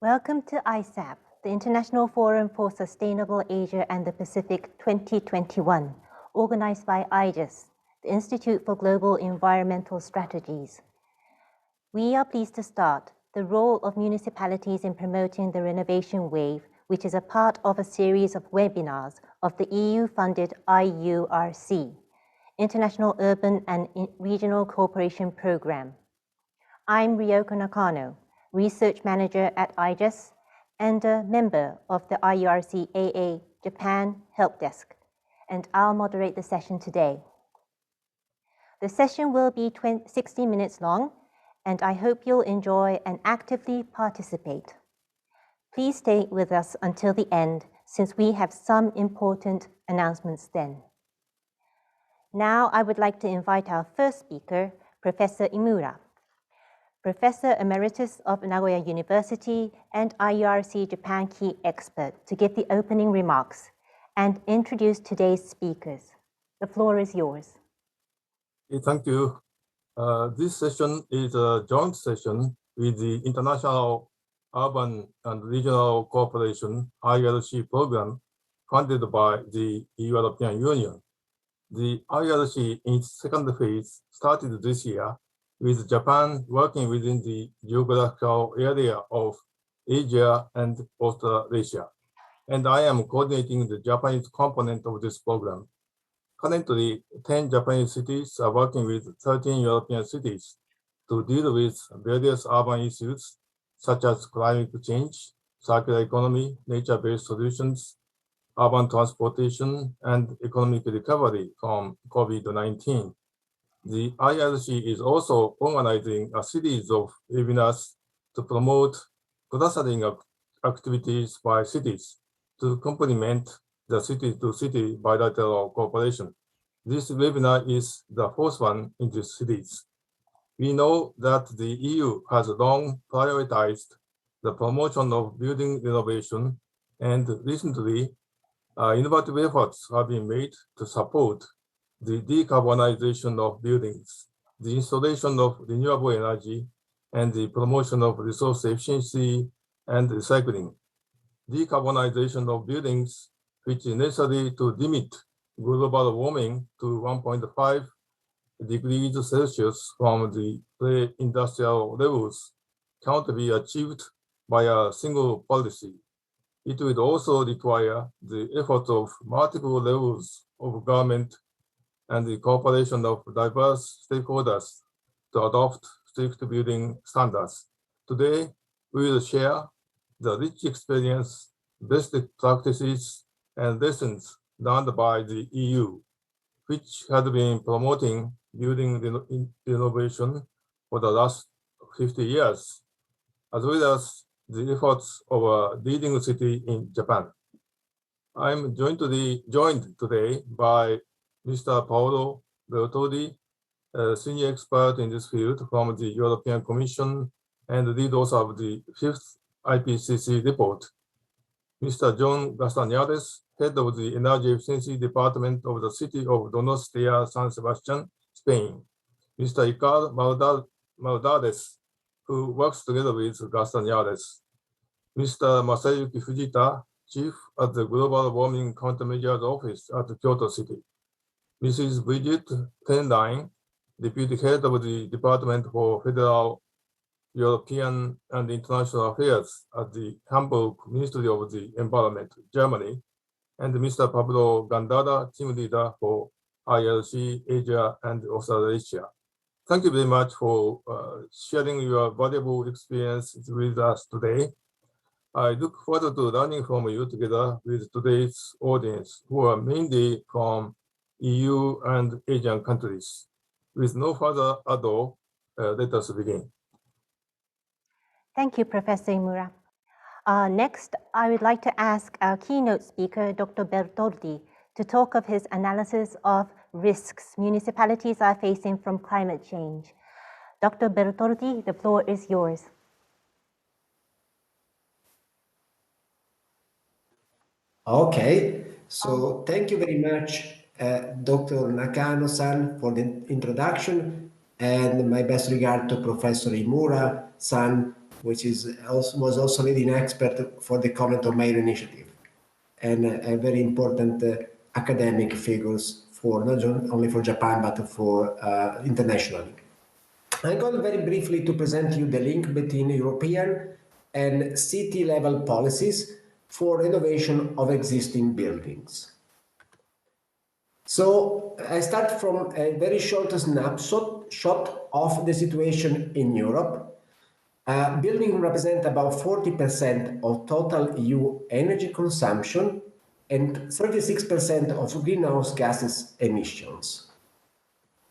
Welcome to ISAP, the International Forum for Sustainable Asia and the Pacific 2021, organized by IJUS, the Institute for Global Environmental Strategies. We are pleased to start the role of municipalities in promoting the Renovation Wave, which is a part of a series of webinars of the EU-funded IURC, International Urban and Regional Cooperation Programme. I'm Ryoko Nakano, Research Manager at IJUS and a member of the IURC AA Japan Help Desk, and I'll moderate the session today. The session will be 60 minutes long, and I hope you'll enjoy and actively participate. Please stay with us until the end, since we have some important announcements then. Now I would like to invite our first speaker, Professor Imura, Professor Emeritus of Nagoya University and IURC Japan Key Expert, to give the opening remarks and introduce today's speakers. The floor is yours. Thank you. This session is a joint session with the International Urban and Regional Cooperation IURC program funded by the European Union. The IURC in its second phase started this year, with Japan working within the geographical area of Asia and Australasia, and I am coordinating the Japanese component of this program. Currently, 10 Japanese cities are working with 13 European cities to deal with various urban issues such as climate change, circular economy, nature-based solutions, urban transportation, and economic recovery from COVID-19. The IURC is also organizing a series of webinars to promote clustering activities by cities to complement the city-to-city bilateral cooperation. This webinar is the fourth one in this series. We know that the EU has long prioritized the promotion of building renovation, and recently innovative efforts have been made to support the decarbonization of buildings, the installation of renewable energy, and the promotion of resource efficiency and recycling. Decarbonization of buildings, which is necessary to limit global warming to 1.5 degrees Celsius from the pre-industrial levels, cannot be achieved by a single policy. It would also require the efforts of multiple levels of government and the cooperation of diverse stakeholders to adopt strict building standards. Today, we will share the rich experience, best practices, and lessons learned by the EU, which has been promoting building renovation for the last 50 years, as well as the efforts of a leading city in Japan. I'm joined today by Mr. Paolo Bertoldi, a senior expert in this field from the European Commission and the lead author of the fifth IPCC report. Mr. John Castañares, head of the Energy Efficiency Department of the city of Donostia, San Sebastian, Spain. Mr. Icar Maldades, who works together with Castañares. Mr. Masayuki Fujita, chief at the Global Warming Countermeasures Office at Kyoto City. Mrs. Bridget Penline, Deputy Head of the Department for Federal, European and International Affairs at the Hamburg Ministry of the Environment, Germany, and Mr. Pablo Gandara, Team Leader for IURC, Asia and Australasia. Thank you very much for sharing your valuable experience with us today. I look forward to learning from you together with today's audience, who are mainly from EU and Asian countries. With no further ado, let us begin. Thank you, Professor Imura. Next, I would like to ask our keynote speaker, Dr. Bertoldi, to talk of his analysis of risks municipalities are facing from climate change. Dr. Bertoldi, the floor is yours. Okay, so thank you very much, Dr. Nakano-san, for the introduction, and my best regard to Professor Imura-san which was also leading expert for the Covenant of Mayor initiative, and a very important academic figures for not only for Japan but for internationally. I'm going very briefly to present you the link between European and city level policies for renovation of existing buildings. So I start from a very short snapshot of the situation in Europe. Buildings represent about 40% of total EU energy consumption and 36% of greenhouse gases emissions.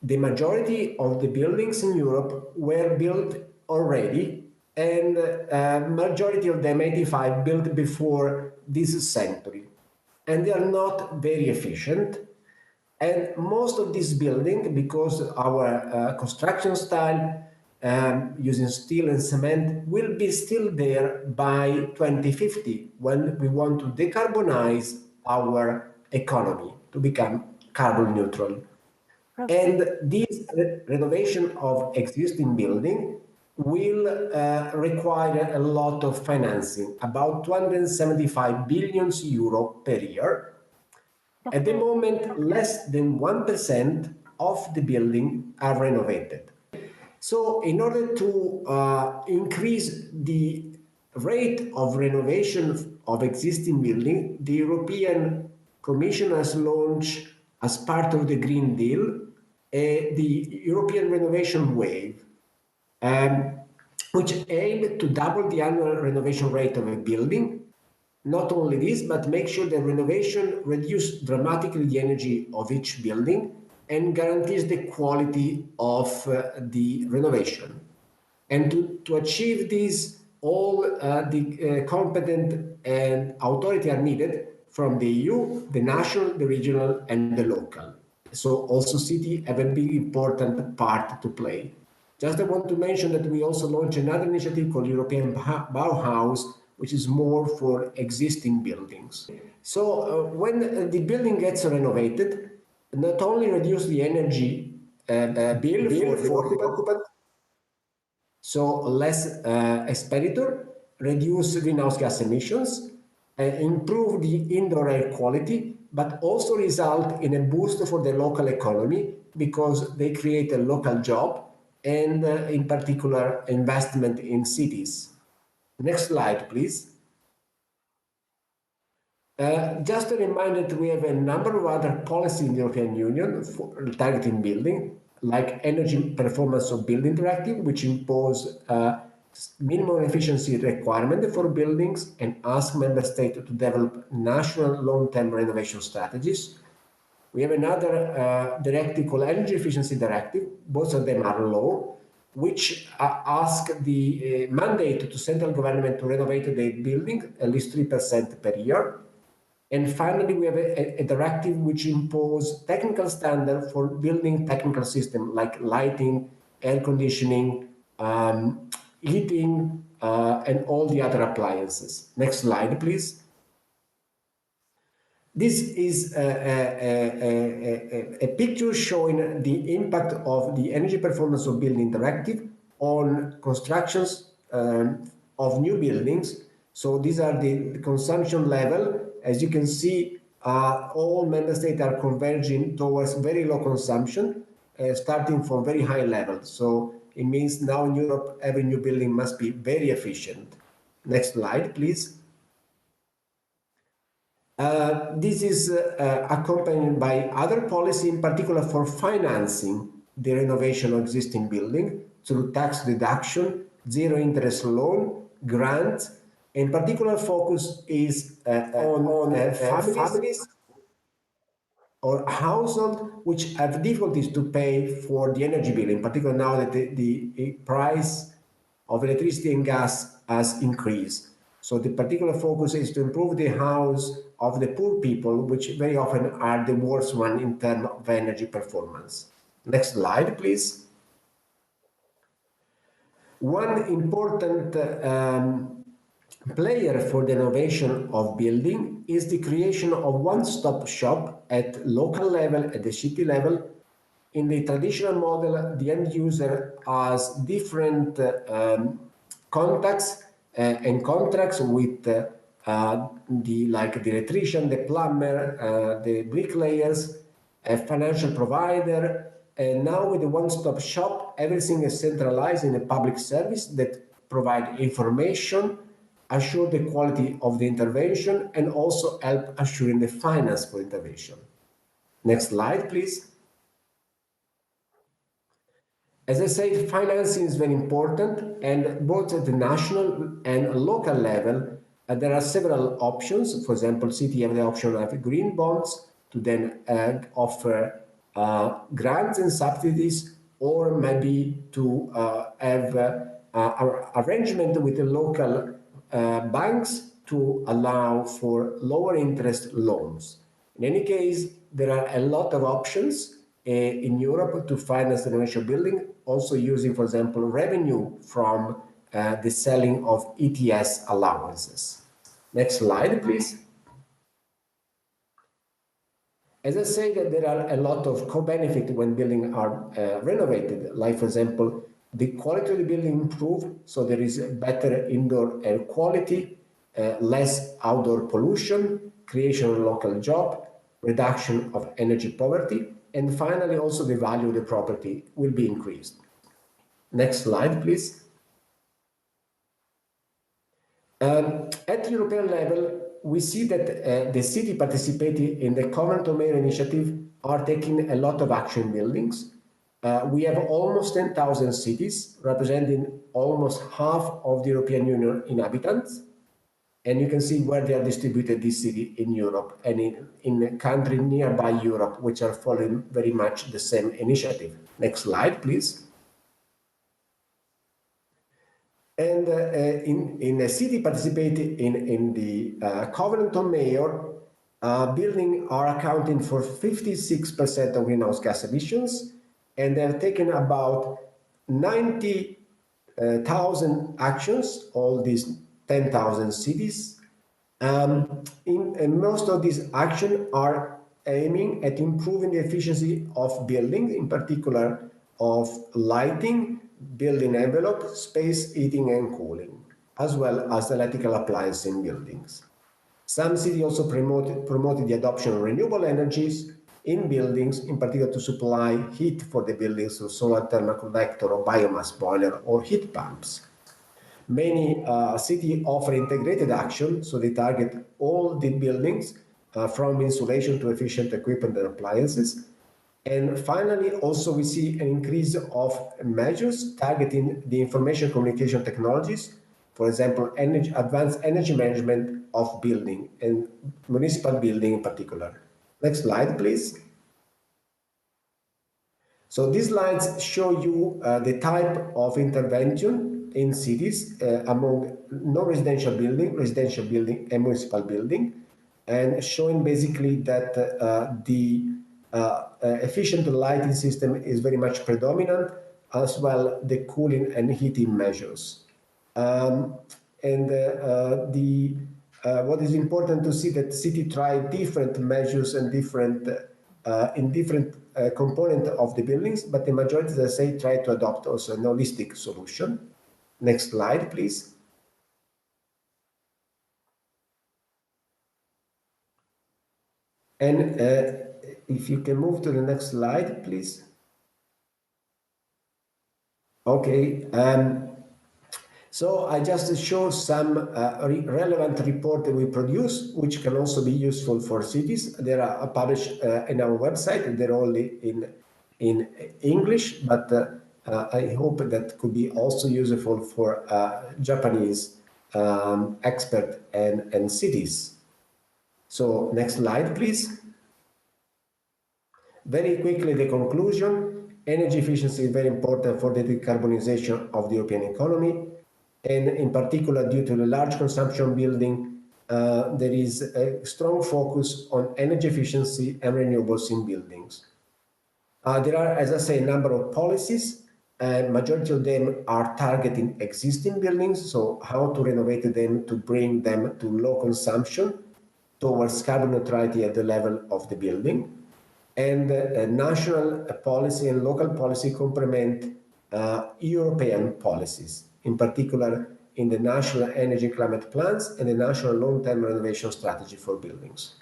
The majority of the buildings in Europe were built already, and majority of them, 85, built before this century. And they are not very efficient. And most of these buildings, because our construction style using steel and cement, will be still there by 2050 when we want to decarbonize our economy to become carbon neutral. And this renovation of existing building will require a lot of financing, about 275 billion euro per year. At the moment, less than 1% of the building are renovated. So in order to increase the rate of renovation of existing building, the European Commission has launched, as part of the Green Deal, the European Renovation Wave, which aimed to double the annual renovation rate of a building. Not only this, but make sure that renovation reduces dramatically the energy of each building and guarantees the quality of the renovation. And to achieve this, all the competent and authority are needed from the EU, the national, the regional, and the local. So also cities have a big important part to play. Just I want to mention that we also launched another initiative called European Bauhaus, which is more for existing buildings. So when the building gets renovated, not only reduce the energy bill for the occupant, so less expenditure, reduce greenhouse gas emissions, improve the indoor air quality, but also result in a boost for the local economy because they create a local job and in particular investment in cities. Next slide, please. Just a reminder that we have a number of other policies in the European Union for targeting building, like Energy Performance of Building Directive, which impose minimum efficiency requirement for buildings and ask member states to develop national long-term renovation strategies. We have another directive called Energy Efficiency Directive. Both of them are law, which ask the mandate to central government to renovate the building at least 3% per year. And finally, we have a directive which imposes technical standards for building technical systems like lighting, air conditioning, heating, and all the other appliances. Next slide, please. This is a picture showing the impact of the Energy Performance of Building Directive on constructions of new buildings. So these are the consumption level. As you can see, all member states are converging towards very low consumption, starting from very high levels. So it means now in Europe, every new building must be very efficient. Next slide, please. This is accompanied by other policy, in particular for financing the renovation of existing building through tax deduction, zero interest loan, grants. In particular, focus is on families or households which have difficulties to pay for the energy bill, in particular now that the price of electricity and gas has increased. So the particular focus is to improve the house of the poor people, which very often are the worst one in terms of energy performance. Next slide, please. One important player for the renovation of building is the creation of one-stop shop at local level, at the city level. In the traditional model, the end user has different contacts and contracts with the electrician, the plumber, the bricklayers, a financial provider, and now with the one-stop shop, everything is centralized in a public service that provide information, assure the quality of the intervention, and also help assuring the finance for intervention. Next slide, please. As I said, financing is very important, and both at the national and local level, there are several options. For example, city have the option of green bonds to then offer grants and subsidies, or maybe to have arrangement with the local banks to allow for lower interest loans. In any case, there are a lot of options in Europe to finance renovation building, also using, for example, revenue from the selling of ETS allowances. Next slide, please. As I said, there are a lot of co-benefit when buildings are renovated. Like, for example, the quality of the building improves, so there is better indoor air quality, less outdoor pollution, creation of local job, reduction of energy poverty, and finally also the value of the property will be increased. Next slide, please. At European level, we see that the city participating in the Common to Mayor initiative are taking a lot of action in buildings. We have almost 10,000 cities, representing almost half of the European Union inhabitants. And you can see where they are distributed, this city in Europe and in countries nearby Europe, which are following very much the same initiative. Next slide, please. And in a city participating in the Covenant of Mayor, buildings are accounting for 56% of greenhouse gas emissions, and they have taken about 90,000 actions, all these 10,000 cities. Most of these actions are aiming at improving the efficiency of buildings, in particular of lighting, building envelope, space, heating and cooling, as well as electrical appliances in buildings. Some cities also promoted the adoption of renewable energies in buildings, in particular to supply heat for the buildings through solar thermal collector or biomass boiler or heat pumps. Many cities offer integrated action, so they target all the buildings from insulation to efficient equipment and appliances. And finally, also we see an increase of measures targeting the information communication technologies, for example, advanced energy management of building and municipal building in particular. Next slide, please. So these slides show you the type of intervention in cities among non-residential building, residential building, and municipal building, and showing basically that the efficient lighting system is very much predominant, as well the cooling and heating measures. What is important to see that the city try different measures and different component of the buildings, but the majority, as I say, try to adopt also an holistic solution. Next slide, please. And if you can move to the next slide, please. Okay. So I just show some relevant report that we produce, which can also be useful for cities. They are published in our website. They're only in English, but I hope that could be also useful for Japanese experts and cities. So next slide, please. Very quickly, the conclusion. Energy efficiency is very important for the decarbonisation of the European economy. And in particular, due to the large consumption building, there is a strong focus on energy efficiency and renewables in buildings. There are, as I say, a number of policies, and majority of them are targeting existing buildings, so how to renovate them to bring them to low consumption towards carbon neutrality at the level of the building. And national policy and local policy complement European policies. In particular, in the national energy climate plans and the national long-term renovation strategy for buildings.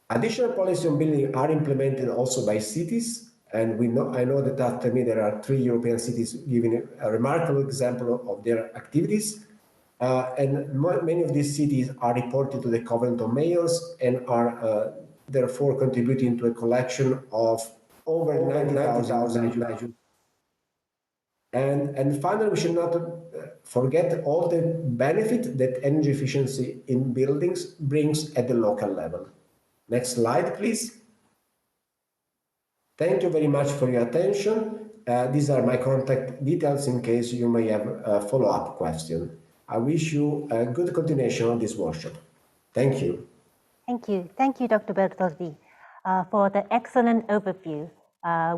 Additional policy on building are implemented also by cities, and I know that after me there are 3 European cities giving a remarkable example of their activities, and many of these cities are reported to the Covenant of Mayors and are therefore contributing to a collection of over 90,000. And finally, we should not forget all the benefit that energy efficiency in buildings brings at the local level. Next slide, please. Thank you very much for your attention. These are my contact details in case you may have a follow-up question. I wish you a good continuation of this workshop. Thank you. Thank you. Thank you, Dr. Bertoldi, for the excellent overview,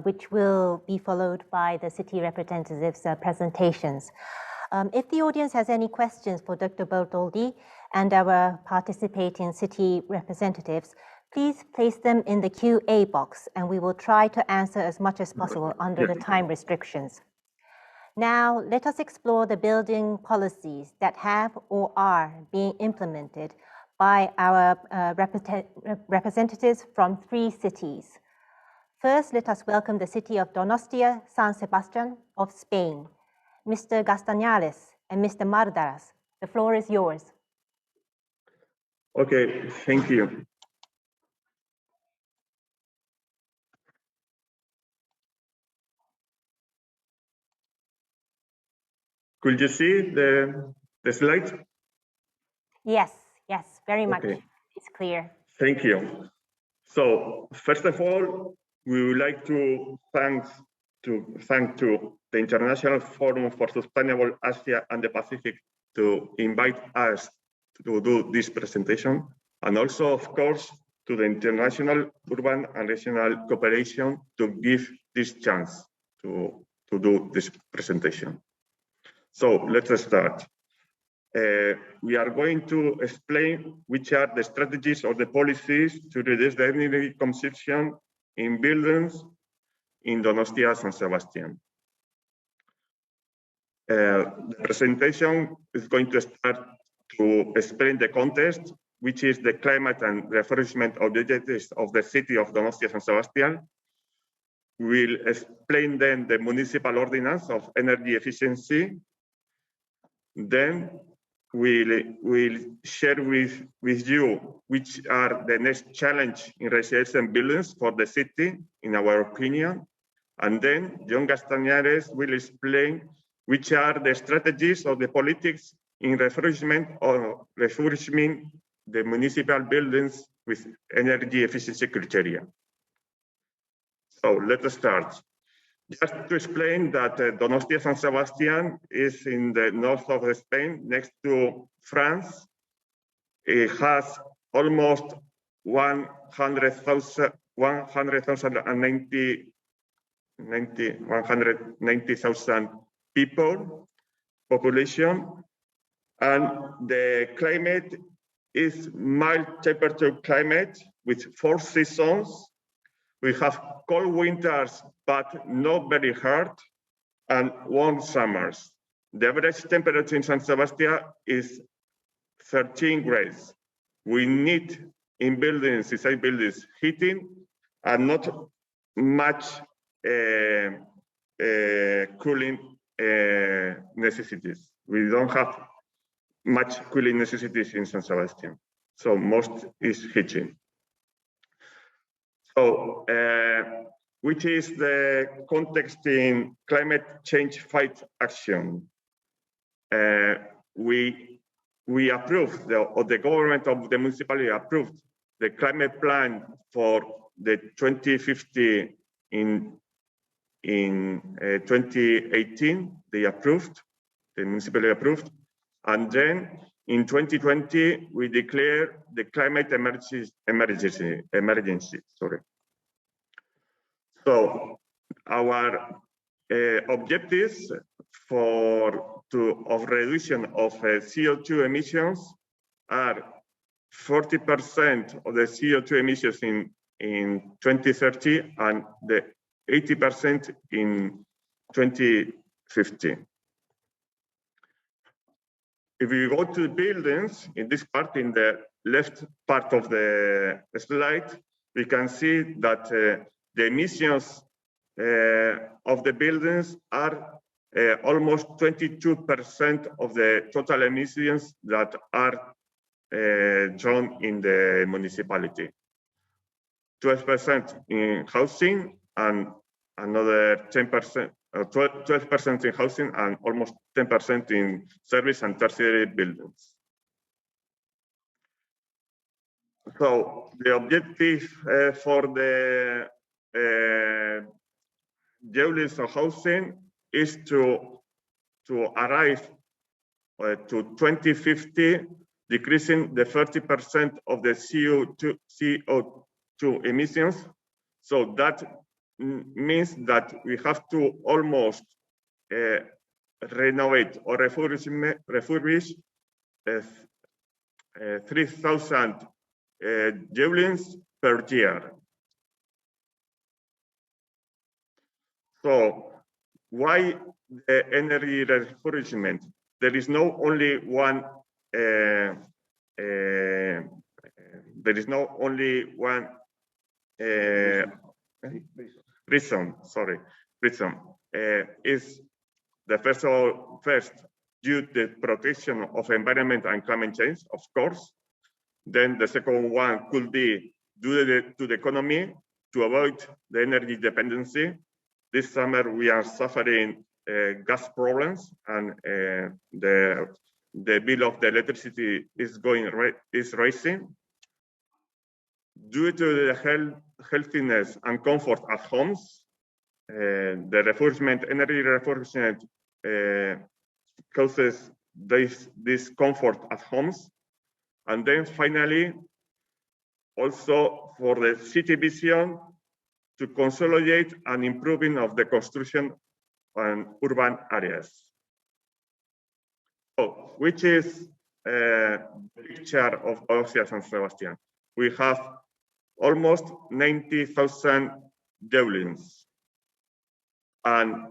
which will be followed by the city representatives' presentations. If the audience has any questions for Dr. Bertoldi and our participating city representatives, please place them in the QA box and we will try to answer as much as possible under the time restrictions. Now, let us explore the building policies that have or are being implemented by our representatives from 3 cities. First, let us welcome the city of Donostia, San Sebastian of Spain, Mr. Castañales and Mr. Mardaras. The floor is yours. Okay, thank you. Could you see the slides? Yes, very much. Okay. It's clear. Thank you. So, first of all, we would like to thank to the International Forum for Sustainable Asia and the Pacific to invite us to do this presentation, and also, of course, to the International Urban and Regional Cooperation to give this chance to do this presentation. So let's start. We are going to explain which are the strategies or the policies to reduce the energy consumption in buildings in Donostia, San Sebastian. The presentation is going to start to explain the context, which is the climate and refurbishment objectives of the city of Donostia, San Sebastian. We'll explain then the municipal ordinance of energy efficiency. Then we'll share with you which are the next challenge in residential buildings for the city, in our opinion. And then John Castañares will explain which are the strategies of the politics in refurbishment or refurbishing the municipal buildings with energy efficiency criteria. So let us start. Just to explain that Donostia San Sebastian is in the north of Spain, next to France. It has almost 190,000 people, population, and the climate is mild temperature climate with 4 seasons. We have cold winters, but not very hard, and warm summers. The average temperature in San Sebastian is 13 grades. We need in buildings, inside buildings, heating and not much cooling necessities. We don't have much cooling necessities in San Sebastian. So most is heating. So, which is the context in climate change fight action? We approved, the government of the municipality approved the climate plan for the 2050 in 2018. They approved, the municipality approved, and then in 2020 we declared the climate emergency. Sorry. So our objectives of reduction of CO2 emissions are 40% of the CO2 emissions in 2030 and the 80% in 2050. If we go to the buildings, in this part, in the left part of the slide, we can see that the emissions of the buildings are almost 22% of the total emissions that are drawn in the municipality. 12% in housing and another 10%, 12% in housing and almost 10% in service and tertiary buildings. So the objective for the joules of housing is to arrive to 2050, decreasing the 30% of the CO2 emissions. So that means that we have to almost renovate or refurbish 3,000 joules per year. So why the energy refurbishment? There is no only one. Reason. Sorry, reason is the first due to the protection of environment and climate change, of course. Then the second one could be due to the economy to avoid the energy dependency. This summer we are suffering gas problems, and the bill of the electricity is rising. Due to the healthiness and comfort at homes, the energy refurbishment causes this comfort at homes. And then finally, also for the city vision, to consolidate and improving of the construction and urban areas. So, which is the picture of Donostia San Sebastian? We have almost 90,000 joules, and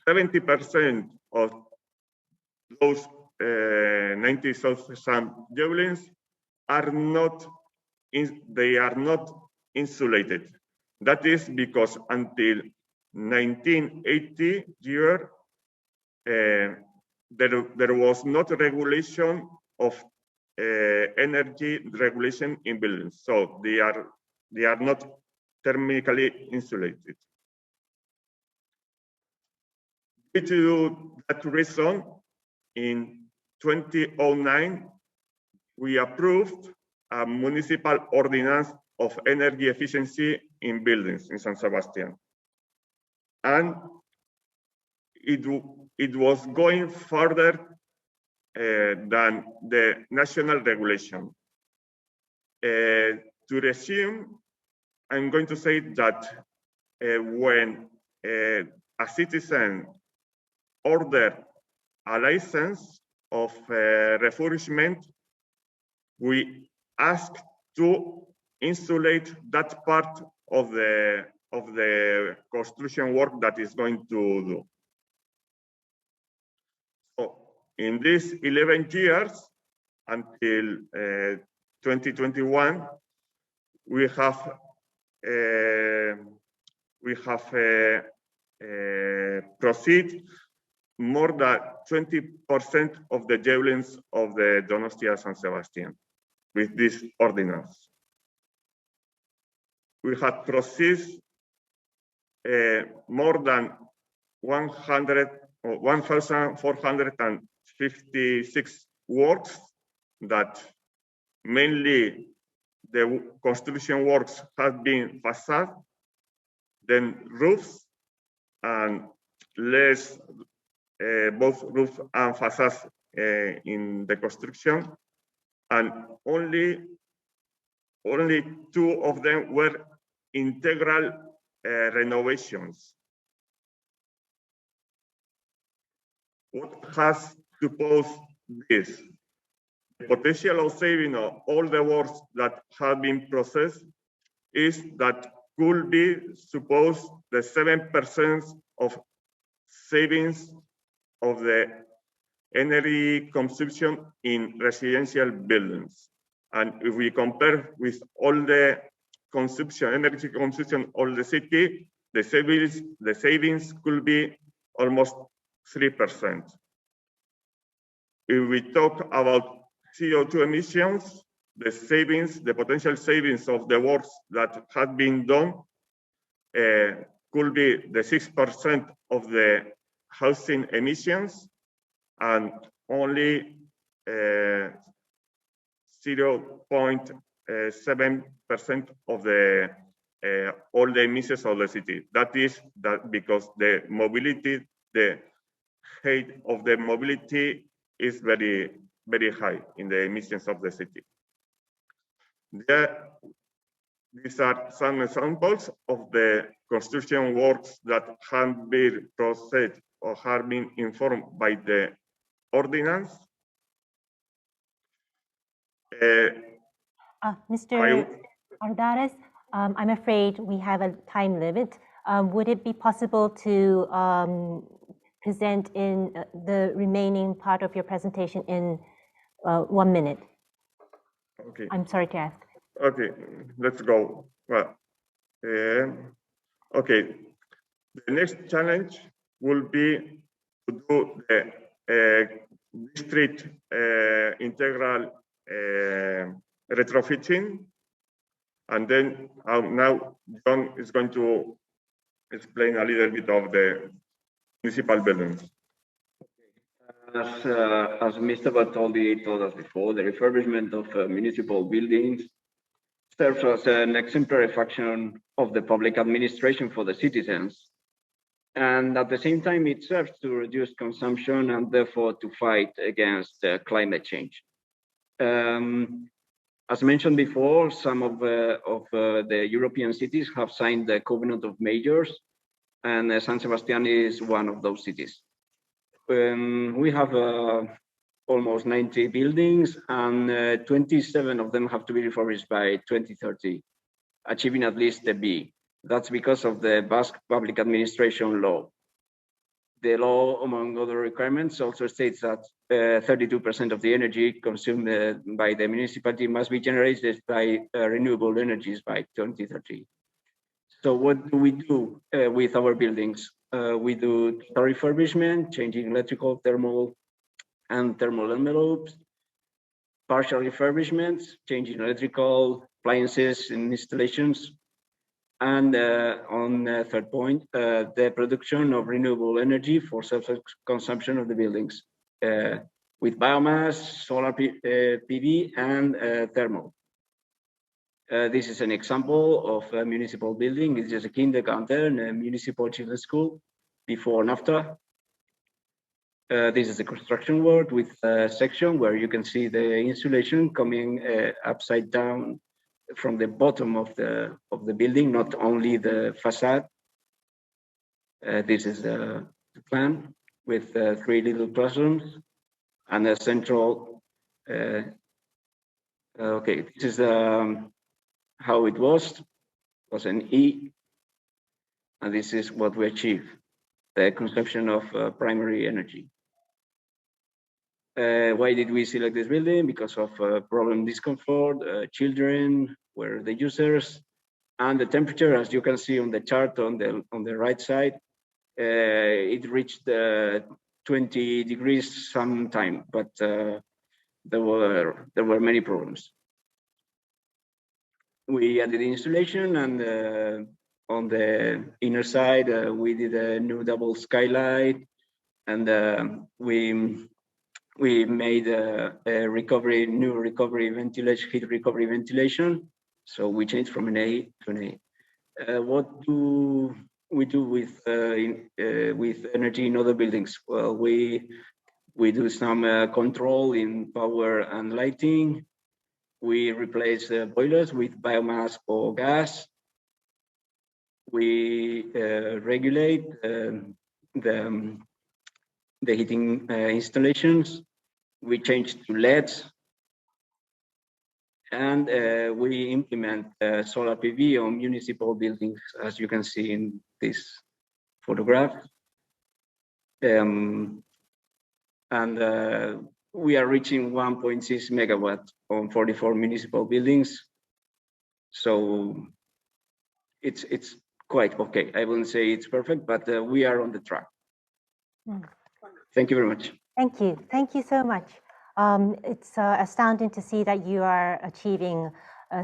70% of those 90,000 joules are not insulated. That is because until 1980 year, there was not a regulation of energy regulation in buildings, so they are not thermically insulated. Due to that reason, in 2009, we approved a municipal ordinance of energy efficiency in buildings in San Sebastian, and it was going further than the national regulation. To resume, I'm going to say that when a citizen ordered a license of refurbishment, we asked to insulate that part of the construction work that is going to do. So in these 11 years until 2021, we have proceed more than 20% of the joules of the Donostia San Sebastian with this ordinance. We have proceeded more than 1,456 works, that mainly the construction works have been facade, then roofs, and less both roofs and facades in the construction, and only 2 of them were integral renovations. What has supposed this? The potential of saving of all the works that have been processed is that could be supposed the 7% of savings of the energy consumption in residential buildings. And if we compare with all the consumption, energy consumption of the city, the savings could be almost 3%. If we talk about CO2 emissions, the savings, the potential savings of the works that had been done could be the 6% of the housing emissions and only 0.7% of the all the emissions of the city. That is that because the mobility, the height of the mobility is very, very high in the emissions of the city. These are some examples of the construction works that have been processed or have been informed by the ordinance. Mr. Ardares, I'm afraid we have a time limit. Would it be possible to present in the remaining part of your presentation in 1 minute? Okay. I'm sorry to ask. Okay, let's go. Well, okay. The next challenge will be to do the district integral retrofitting, and then now John is going to explain a little bit of the municipal buildings. As Mr. Bartoldi told us before, the refurbishment of municipal buildings serves as an exemplary function of the public administration for the citizens. And at the same time, it serves to reduce consumption and therefore to fight against climate change. As mentioned before, some of the European cities have signed the Covenant of Majors, and San Sebastian is one of those cities. We have almost 90 buildings, and 27 of them have to be refurbished by 2030, achieving at least a B. That's because of the Basque Public Administration Law. The law, among other requirements, also states that 32% of the energy consumed by the municipality must be generated by renewable energies by 2030. So what do we do with our buildings? We do total refurbishment, changing electrical, thermal, and thermal envelopes, partial refurbishments, changing electrical appliances and installations, and on the third point, the production of renewable energy for self-consumption of the buildings with biomass, solar PV, and thermal. This is an example of a municipal building. It's just a kindergarten, a municipal children's school, before and after. This is the construction work with a section where you can see the insulation coming upside down from the bottom of the building, not only the facade. This is the plan with 3 little classrooms and a central. Okay, this is how it was an E, and this is what we achieve: the consumption of primary energy. Why did we select this building? Because of problem discomfort, children were the users, and the temperature, as you can see on the chart on the right side, it reached 20 degrees sometime, but there were many problems. We added insulation, and on the inner side, we did a new double skylight, and we made a new recovery ventilation, heat recovery ventilation. So we changed from an A to an A. What do we do with energy in other buildings? Well, we do some control in power and lighting. We replace boilers with biomass or gas. We regulate the heating installations. We change to LEDs, and we implement solar PV on municipal buildings, as you can see in this photograph. and we are reaching 1.6 megawatts on 44 municipal buildings. So it's quite okay. I wouldn't say it's perfect, but we are on the track. Thank you very much. Thank you. Thank you so much. It's astounding to see that you are achieving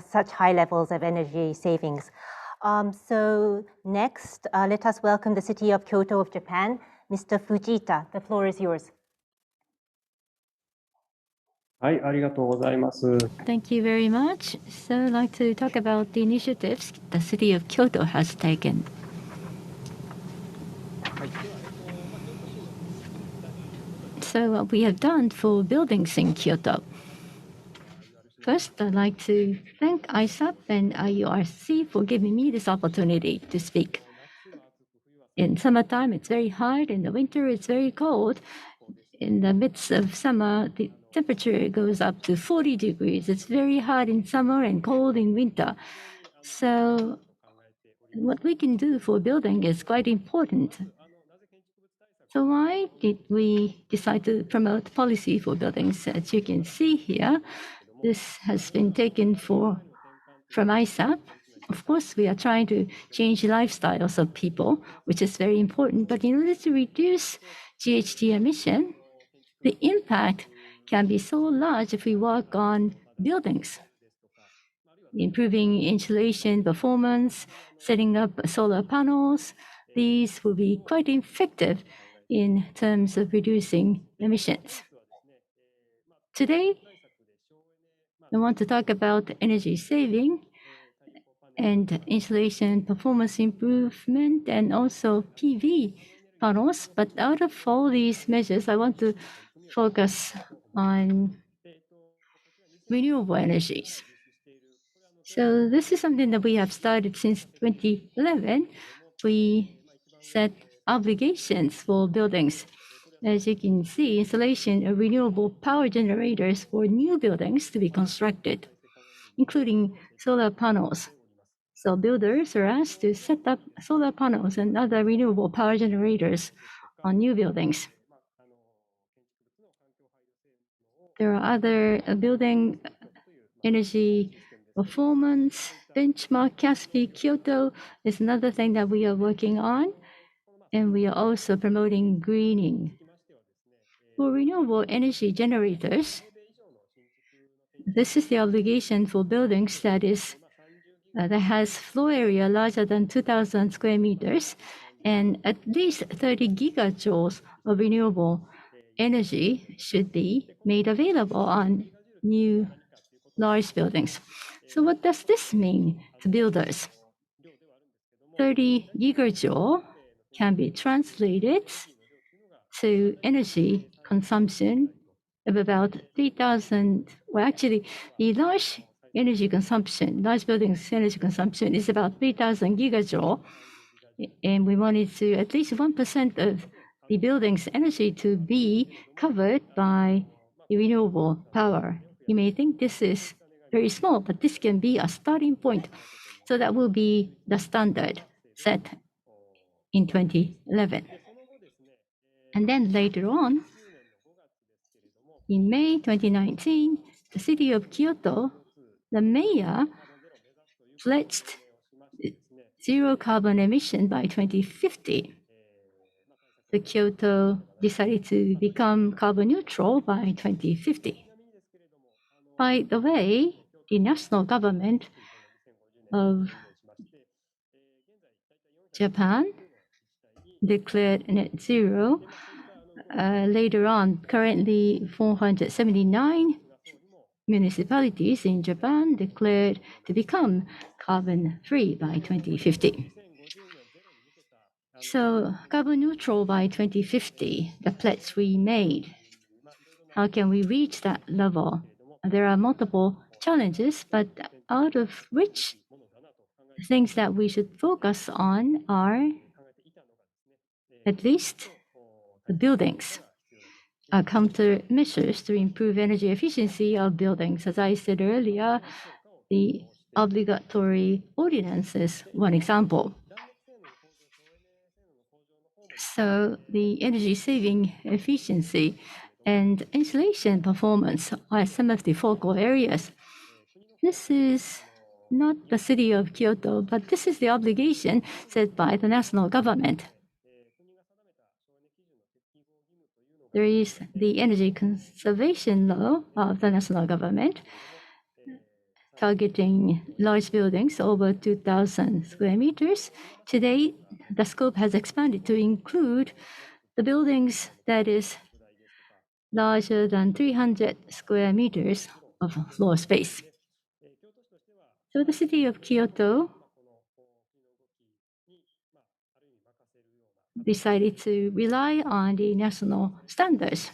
such high levels of energy savings. So next, let us welcome the city of Kyoto of Japan, Mr. Fujita. The floor is yours. Thank you very much. So I'd like to talk about the initiatives the city of Kyoto has taken. So what we have done for buildings in Kyoto. First, I'd like to thank ISAP and IURC for giving me this opportunity to speak. In summertime, it's very hot. In the winter, it's very cold. In the midst of summer, the temperature goes up to 40 degrees. It's very hot in summer and cold in winter. So what we can do for building is quite important. So why did we decide to promote policy for buildings? As you can see here, this has been taken from ISAP. Of course, we are trying to change lifestyles of people, which is very important. But in order to reduce GHG emission, the impact can be so large if we work on buildings, improving insulation performance, setting up solar panels. These will be quite effective in terms of reducing emissions. Today, I want to talk about energy saving and insulation performance improvement and also PV panels. But out of all these measures, I want to focus on renewable energies. So this is something that we have started since 2011. We set obligations for buildings. As you can see, installation of renewable power generators for new buildings to be constructed, including solar panels. So builders are asked to set up solar panels and other renewable power generators on new buildings. There are other building energy performance benchmark. CASP Kyoto is another thing that we are working on, and we are also promoting greening. For renewable energy generators, this is the obligation for buildings that has floor area larger than 2,000 square meters, and at least 30 gigajoules of renewable energy should be made available on new large buildings. So what does this mean to builders? 30 gigajoule can be translated to energy consumption of about 3,000. Well, actually, the large buildings energy consumption is about 3,000 gigajoule, and we wanted to at least 1% of the building's energy to be covered by renewable power. You may think this is very small, but this can be a starting point. So that will be the standard set in 2011. And then later on, in May 2019, the city of Kyoto, the mayor pledged zero carbon emission by 2050. The Kyoto decided to become carbon neutral by 2050. By the way, the national government of Japan declared net zero later on. Currently, 479 municipalities in Japan declared to become carbon-free by 2050. So carbon neutral by 2050, the pledge we made. How can we reach that level? There are multiple challenges, but out of which things that we should focus on are at least the buildings. Countermeasures to improve energy efficiency of buildings. As I said earlier, the obligatory ordinance is one example. So the energy saving efficiency and insulation performance are some of the focal areas. This is not the city of Kyoto, but this is the obligation set by the national government. There is the energy conservation law of the national government targeting large buildings over 2,000 square meters. Today, the scope has expanded to include the buildings that is larger than 300 square meters of floor space. So the city of Kyoto decided to rely on the national standards.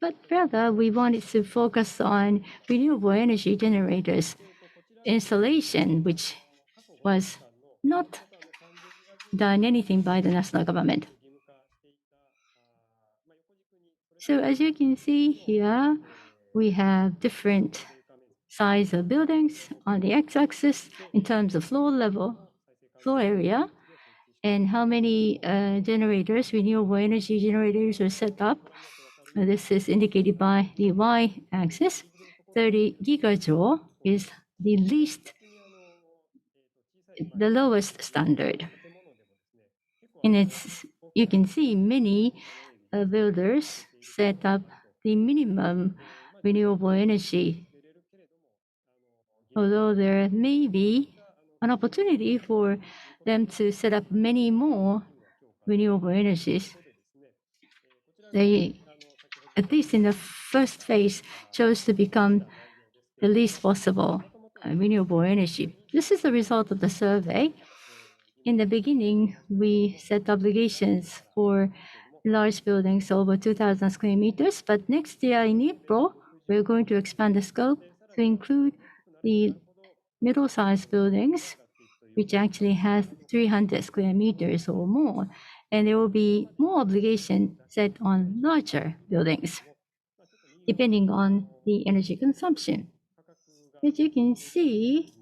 But rather, we wanted to focus on renewable energy generators installation, which was not done anything by the national government. So as you can see here, we have different size of buildings on the x-axis in terms of floor level, floor area, and how many generators, renewable energy generators are set up. This is indicated by the y-axis. 30 gigajoule is the lowest standard. And you can see many builders set up the minimum renewable energy, although there may be an opportunity for them to set up many more renewable energies. They, at least in the first phase, chose to become the least possible renewable energy. This is the result of the survey. In the beginning, we set obligations for large buildings over 2,000 square meters, but next year in April, we're going to expand the scope to include the middle-sized buildings, which actually has 300 square meters or more, and there will be more obligation set on larger buildings, depending on the energy consumption. As you can see,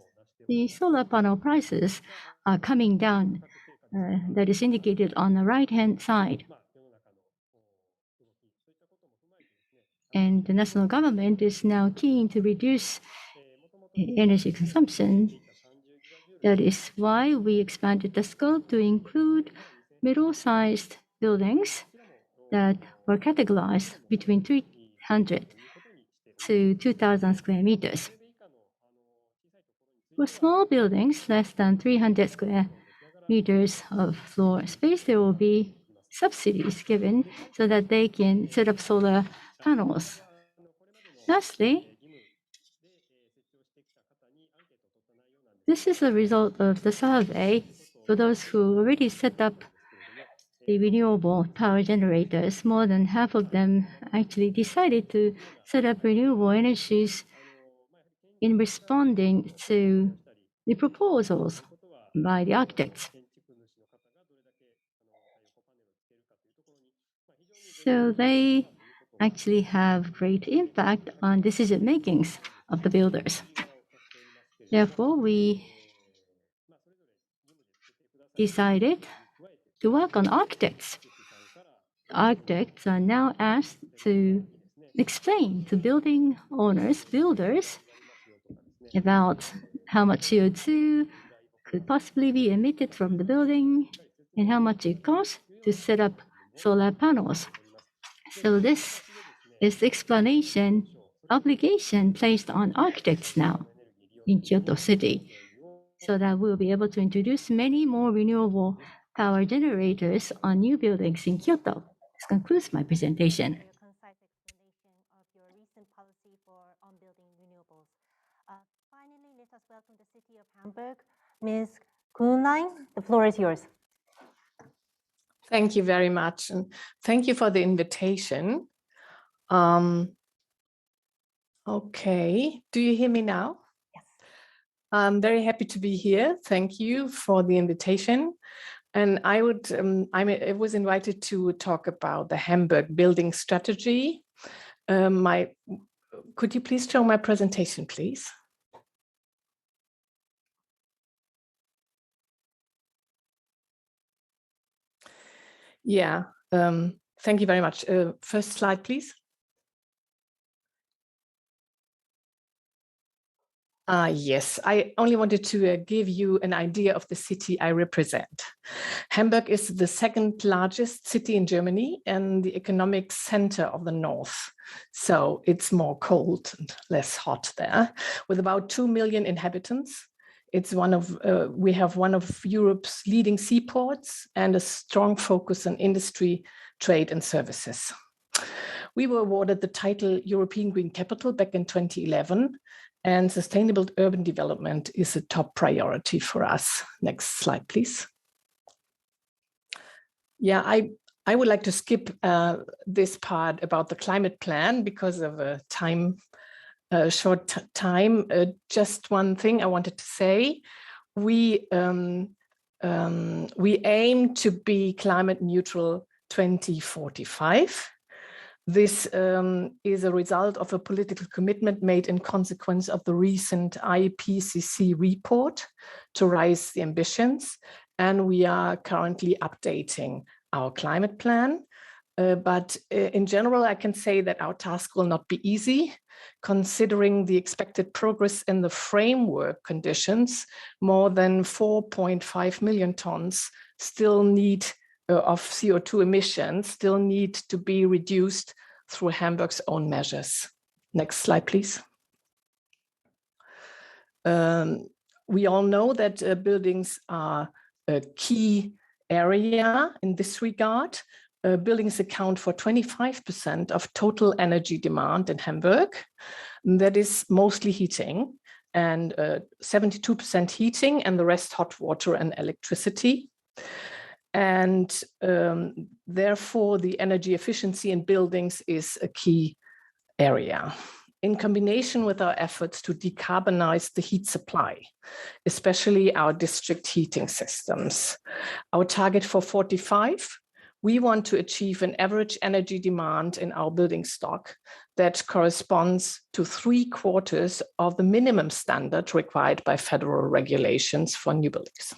the solar panel prices are coming down. That is indicated on the right-hand side. And the national government is now keen to reduce energy consumption. That is why we expanded the scope to include middle-sized buildings that were categorized between 300 to 2,000 square meters. For small buildings less than 300 square meters of floor space, there will be subsidies given so that they can set up solar panels. Lastly, this is a result of the survey for those who already set up the renewable power generators. More than half of them actually decided to set up renewable energies in responding to the proposals by the architects. So they actually have great impact on decision makings of the builders. Therefore, we decided to work on architects. Architects are now asked to explain to building owners, builders, about how much CO2 could possibly be emitted from the building and how much it costs to set up solar panels. So this is the explanation obligation placed on architects now in Kyoto City, so that we'll be able to introduce many more renewable power generators on new buildings in Kyoto. This concludes my presentation. For your concise explanation of your recent policy on building renewables. Finally, let us welcome the City of Hamburg. Ms. Kuhnlein, the floor is yours. Thank you very much, and thank you for the invitation. Okay, do you hear me now? Yes. I'm very happy to be here. Thank you for the invitation. And I was invited to talk about the Hamburg building strategy. Could you please show my presentation, please? Yeah, Thank you very much. First slide, please. Yes, I only wanted to give you an idea of the city I represent. Hamburg is the second largest city in Germany and the economic center of the north. So it's more cold and less hot there. With about 2 million inhabitants, it's we have one of Europe's leading seaports and a strong focus on industry, trade and services. We were awarded the title European Green Capital back in 2011. And sustainable urban development is a top priority for us. Next slide, please. Yeah, I would like to skip this part about the climate plan because of a short time. Just one thing I wanted to say. We aim to be climate neutral 2045. This is a result of a political commitment made in consequence of the recent IPCC report to raise the ambitions. And we are currently updating our climate plan. But in general, I can say that our task will not be easy, considering the expected progress in the framework conditions. More than 4.5 million tons still need of CO2 emissions still need to be reduced through Hamburg's own measures. Next slide, please. We all know that buildings are a key area in this regard. Buildings account for 25% of total energy demand in Hamburg. That is mostly heating, and 72% heating and the rest hot water and electricity. And therefore, the energy efficiency in buildings is a key area. In combination with our efforts to decarbonize the heat supply, especially our district heating systems. Our target for 45, we want to achieve an average energy demand in our building stock that corresponds to 3/4 of the minimum standard required by federal regulations for new buildings.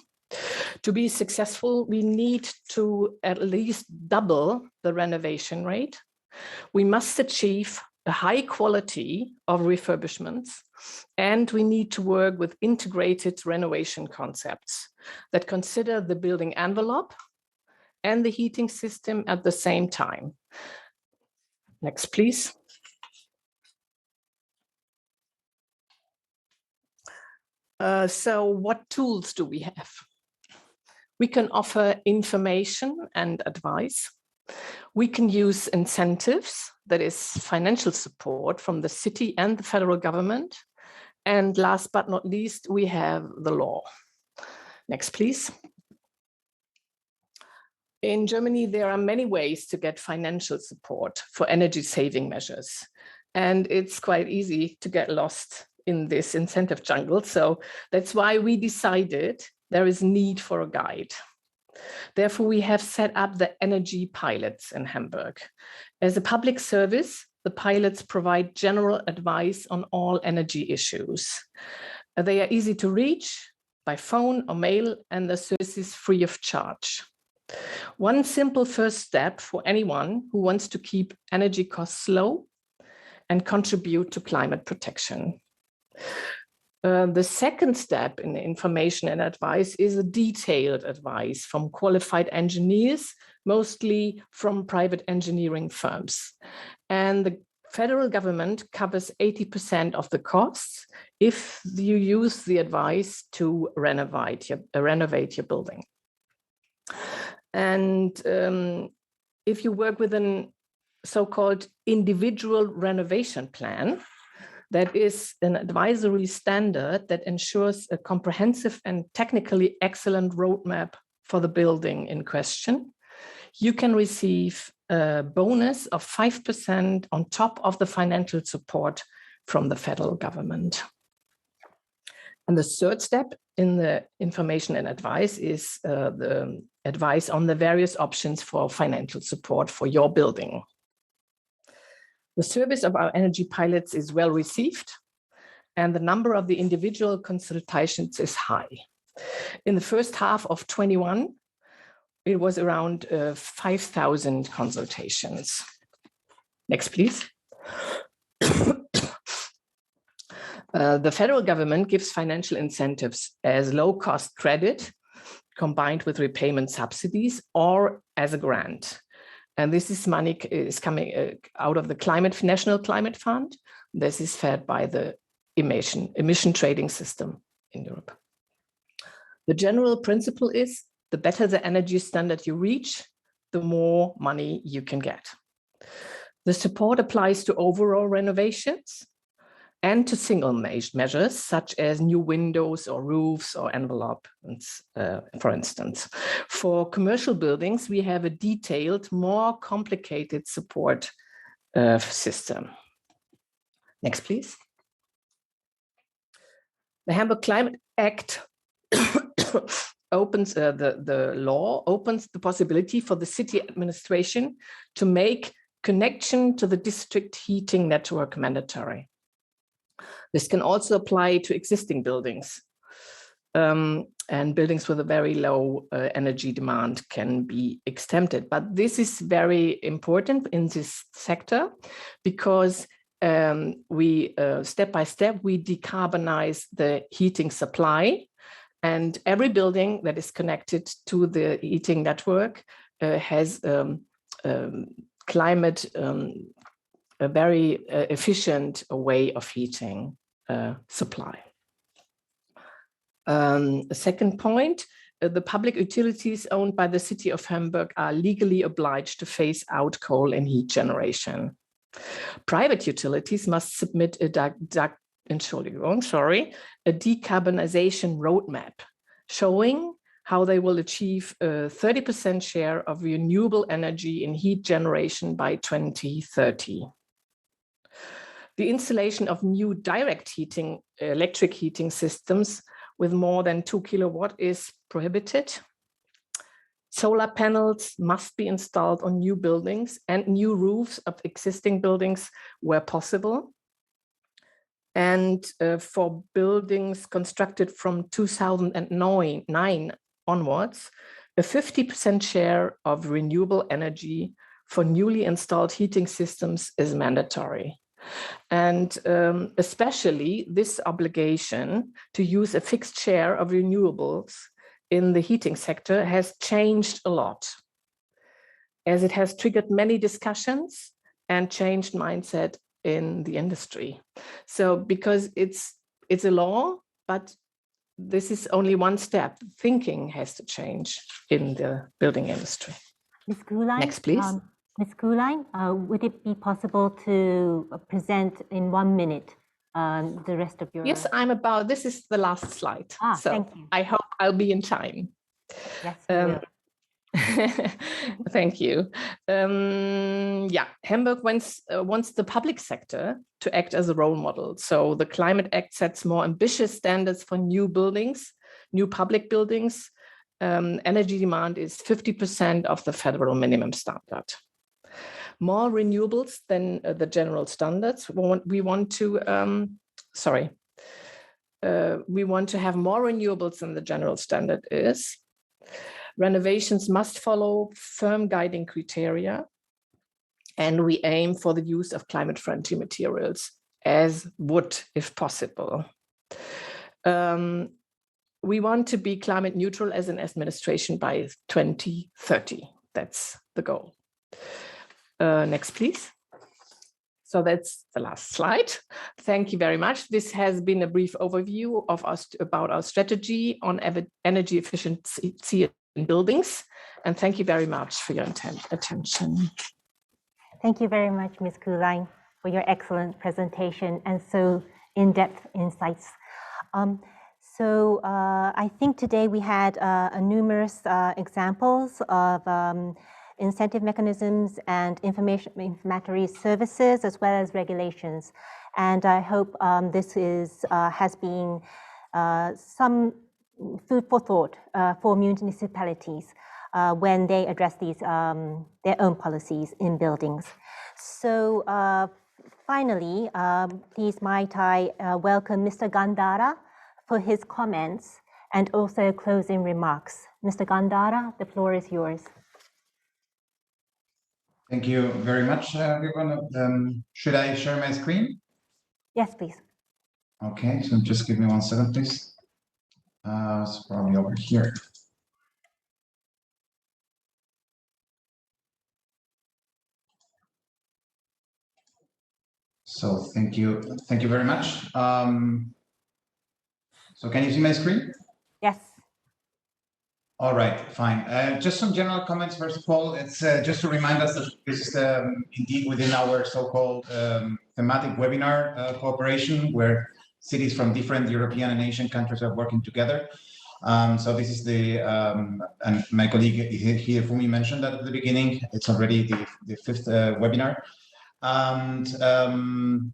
To be successful, we need to at least double the renovation rate. We must achieve a high quality of refurbishments, and we need to work with integrated renovation concepts that consider the building envelope and the heating system at the same time. Next, please. So what tools do we have? We can offer information and advice. We can use incentives, that is financial support from the city and the federal government. And last but not least, we have the law. Next, please. In Germany, there are many ways to get financial support for energy saving measures. And it's quite easy to get lost in this incentive jungle. So that's why we decided there is need for a guide. Therefore, we have set up the energy pilots in Hamburg. As a public service, the pilots provide general advice on all energy issues. They are easy to reach by phone or mail, and the service is free of charge. One simple first step for anyone who wants to keep energy costs low and contribute to climate protection. The second step in information and advice is a detailed advice from qualified engineers, mostly from private engineering firms. And the federal government covers 80% of the costs if you use the advice to renovate your building. And if you work with a so-called individual renovation plan, that is an advisory standard that ensures a comprehensive and technically excellent roadmap for the building in question, you can receive a bonus of 5% on top of the financial support from the federal government. And the third step in the information and advice is the advice on the various options for financial support for your building. The service of our energy pilots is well received, and the number of the individual consultations is high. In the first half of 21, it was around 5,000 consultations. Next, please. The federal government gives financial incentives as low-cost credit combined with repayment subsidies or as a grant. And this money is coming out of the National Climate Fund. This is fed by the emission trading system in Europe. The general principle is the better the energy standard you reach, the more money you can get. The support applies to overall renovations and to single measures such as new windows or roofs or envelopes, for instance. For commercial buildings, we have a detailed, more complicated support system. Next, please. The Hamburg Climate Act opens the law opens the possibility for the city administration to make connection to the district heating network mandatory. This can also apply to existing buildings, and buildings with a very low energy demand can be exempted. But this is very important in this sector because we step by step we decarbonize the heating supply, and every building that is connected to the heating network has climate a very efficient way of heating supply. A second point, the public utilities owned by the city of Hamburg are legally obliged to phase out coal and heat generation. Private utilities must submit a decarbonization roadmap showing how they will achieve a 30% share of renewable energy in heat generation by 2030. The installation of new direct heating, electric heating systems with more than 2 kilowatt is prohibited. Solar panels must be installed on new buildings and new roofs of existing buildings where possible. And for buildings constructed from 2009 onwards, a 50% share of renewable energy for newly installed heating systems is mandatory. And especially this obligation to use a fixed share of renewables in the heating sector has changed a lot, as it has triggered many discussions and changed mindset in the industry. So because it's a law, but this is only one step. Thinking has to change in the building industry. Ms. Kuhlein, next, please. Ms. Kuhlein, would it be possible to present in 1 minute the rest of your... Yes, this is the last slide. So thank you. I hope I'll be in time. Yes, we will. Thank you. Yeah, Hamburg wants the public sector to act as a role model. So the Climate Act sets more ambitious standards for new buildings, new public buildings. Energy demand is 50% of the federal minimum standard. More renewables than the general standards. We want to have more renewables than the general standard is. Renovations must follow firm guiding criteria, and we aim for the use of climate-friendly materials as wood, if possible. We want to be climate neutral as an administration by 2030. That's the goal. Next, please. So that's the last slide. Thank you very much. This has been a brief overview of about our strategy on energy efficiency in buildings. And thank you very much for your attention. Thank you very much, Ms. Kuhlein, for your excellent presentation and so in-depth insights. I think today we had numerous examples of incentive mechanisms and informatory services, as well as regulations. And I hope this has been some food for thought for municipalities when they address these their own policies in buildings. So finally, please might I welcome Mr. Gandara for his comments and also closing remarks. Mr. Gandara, the floor is yours. Thank you very much, everyone. Should I share my screen? Yes, please. Okay, so just give me 1 second, please. It's probably over here. So thank you very much. So can you see my screen? Yes. All right, fine. Just some general comments. First of all, it's just to remind us that this is indeed within our so-called thematic webinar cooperation, where cities from different European and Asian countries are working together. So this is the, and my colleague Hidefumi mentioned that at the beginning, it's already the 5th webinar. And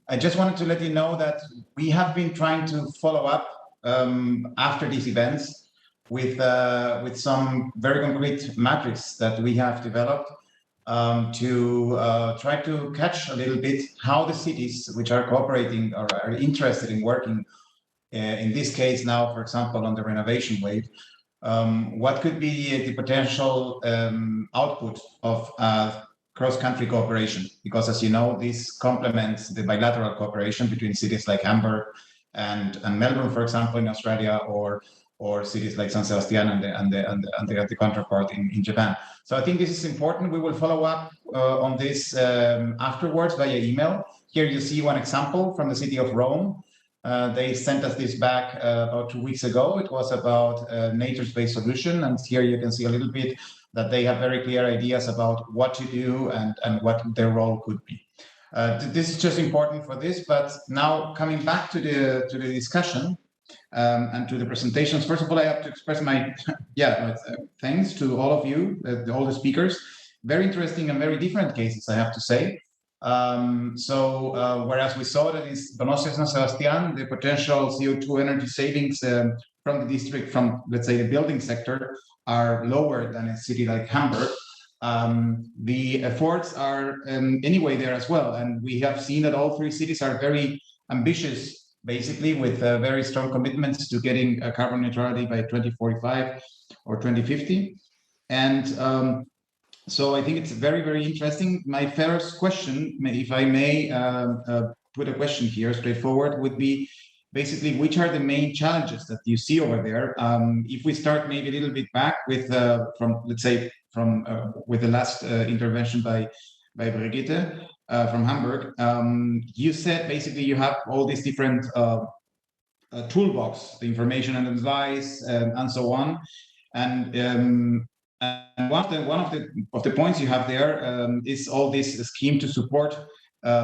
I just wanted to let you know that we have been trying to follow up after these events with some very concrete metrics that we have developed to try to catch a little bit how the cities which are cooperating or are interested in working, in this case now, for example, on the Renovation Wave, what could be the potential output of cross-country cooperation? Because as you know, this complements the bilateral cooperation between cities like Hamburg and Melbourne, for example, in Australia, or cities like San Sebastian and the counterpart in Japan. So I think this is important. We will follow up on this afterwards via email. Here you see one example from the city of Rome. They sent us this back about 2 weeks ago. It was about nature-based solution. And here you can see a little bit that they have very clear ideas about what to do and what their role could be. This is just important for this, but now coming back to the discussion and to the presentations. First of all, I have to express my thanks to all of you, all the speakers. Very interesting and very different cases, I have to say. Whereas we saw that in Donostia and Sebastian, the potential CO2 energy savings from the district, from let's say the building sector, are lower than a city like Hamburg. The efforts are anyway there as well, and we have seen that all 3 cities are very ambitious, basically, with very strong commitments to getting carbon neutrality by 2045 or 2050. And so I think it's very, very interesting. My first question, if I may put a question here straightforward, would be basically, which are the main challenges that you see over there? If we start maybe a little bit back with with the last intervention by Brigitte from Hamburg, you said basically you have all these different toolbox, the information and advice, and so on. And one of the points you have there is all this scheme to support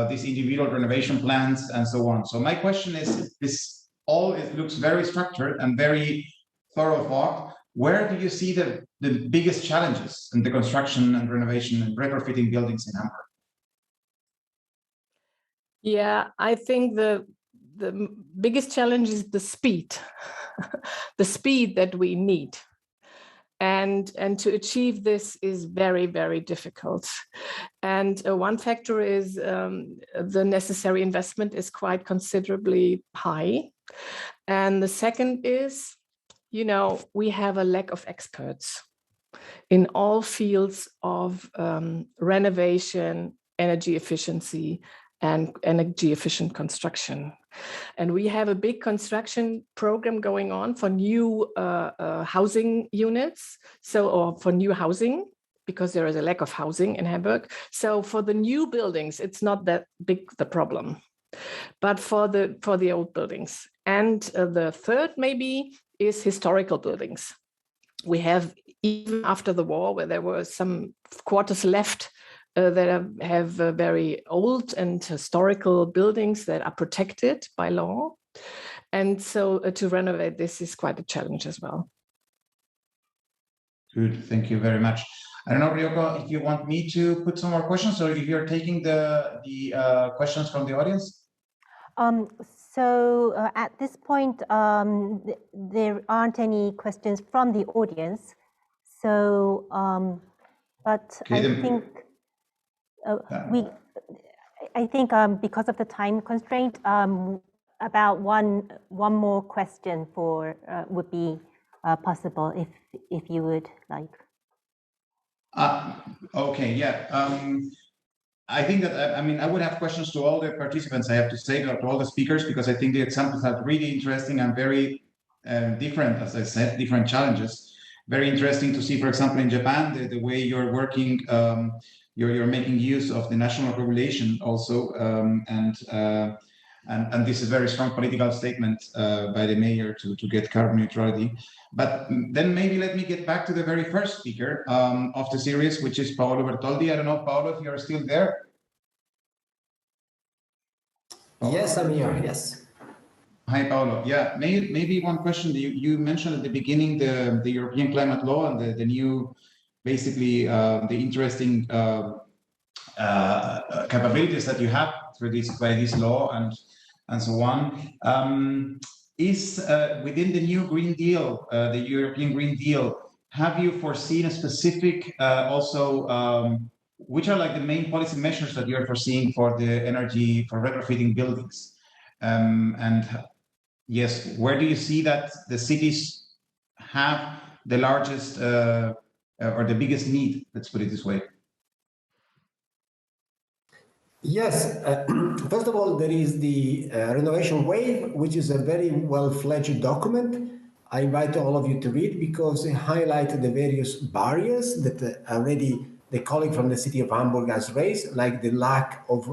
these individual renovation plans and so on. So my question is, it looks very structured and very thorough thought. Where do you see the biggest challenges in the construction and renovation and retrofitting buildings in Hamburg? Yeah, I think the biggest challenge is the speed, the speed that we need. And to achieve this is very, very difficult. And one factor is the necessary investment is quite considerably high. And the second is, we have a lack of experts in all fields of renovation, energy efficiency, and energy efficient construction. And we have a big construction program going on for new housing units, or for new housing, because there is a lack of housing in Hamburg. So for the new buildings, it's not that big the problem, but for the old buildings. And the third maybe is historical buildings. We have, even after the war, where there were some quarters left, that have very old and historical buildings that are protected by law. And so to renovate this is quite a challenge as well. Good, thank you very much. I don't know, Ryoko, if you want me to put some more questions, or if you're taking the questions from the audience? So at this point, there aren't any questions from the audience. So, but okay, I think because of the time constraint, about one more question would be possible, if you would like. Okay, yeah. I think that, I mean, I would have questions to all the participants, I have to say, to all the speakers, because I think the examples are really interesting and very different, as I said, different challenges. Very interesting to see, for example, in Japan, the way you're working, you're making use of the national regulation also, and this is a very strong political statement by the mayor to get carbon neutrality. But then maybe let me get back to the very first speaker of the series, which is Paolo Bertoldi. I don't know, Paolo, if you're still there. Paolo? Yes, I'm here, yes. Hi, Paolo. Yeah, maybe one question. You mentioned at the beginning the European climate law and the new, basically, the interesting capabilities that you have through by this law and so on. Is within the new Green Deal, the European Green Deal, have you foreseen a specific also, which are like the main policy measures that you're foreseeing for the energy, for retrofitting buildings? And yes, where do you see that the cities have the largest or the biggest need? Let's put it this way. Yes, first of all, there is the Renovation Wave, which is a very well-fledged document. I invite all of you to read because it highlights the various barriers that already the colleague from the city of Hamburg has raised, like the lack of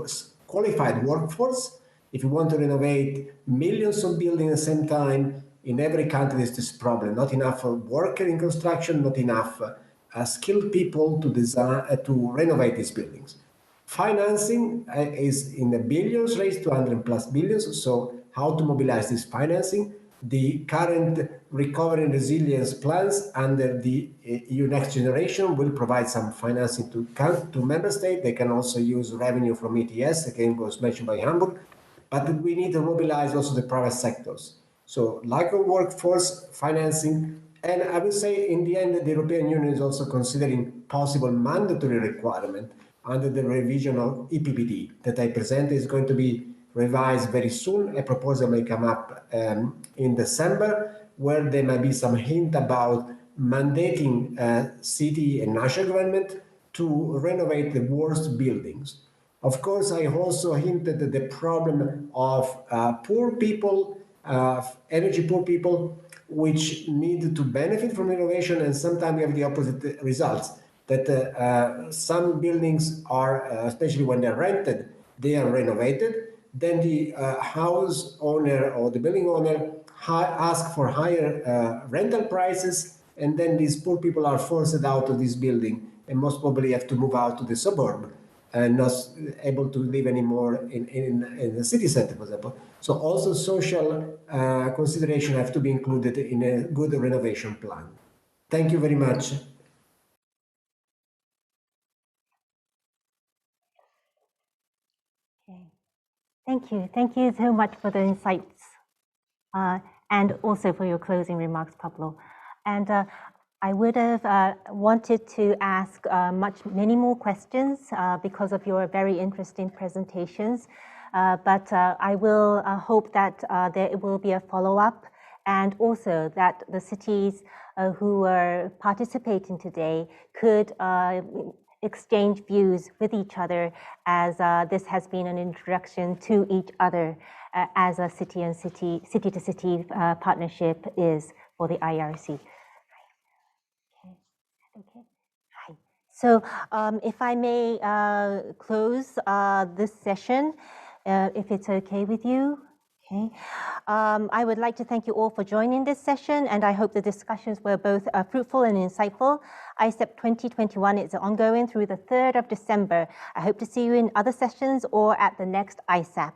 qualified workforce. If you want to renovate millions of buildings at the same time, in every country there's this problem. Not enough workers in construction, not enough skilled people to design, to renovate these buildings. Financing is in the billions, raised to 100 plus billions. So how to mobilize this financing? The current recovery and resilience plans under the EU Next Generation will provide some financing to member states. They can also use revenue from ETS, again was mentioned by Hamburg, but we need to mobilize also the private sectors. So lack of workforce, financing, and I would say in the end, the European Union is also considering possible mandatory requirement under the revision of EPBD that I present is going to be revised very soon. A proposal may come up in December, where there may be some hint about mandating city and national government to renovate the worst buildings. Of course, I also hinted at the problem of poor people, energy poor people, which need to benefit from renovation, and sometimes we have the opposite results. That some buildings are, especially when they're rented, they are renovated. Then the house owner or the building owner ask for higher rental prices, and then these poor people are forced out of this building and most probably have to move out to the suburb and not able to live anymore in the city center, for example. So also social consideration have to be included in a good renovation plan. Thank you very much. Thank you so much for the insights and also for your closing remarks, Pablo. And I would have wanted to ask many more questions because of your very interesting presentations, but I will hope that there will be a follow-up, and also that the cities who are participating today could exchange views with each other, as this has been an introduction to each other as a city-to-city partnership is for the IURC. Okay. Hi. So if I may close this session, if it's okay with you. Okay. I would like to thank you all for joining this session, and I hope the discussions were both fruitful and insightful. ICEP 2021 is ongoing through the 3rd of December. I hope to see you in other sessions or at the next ISAP.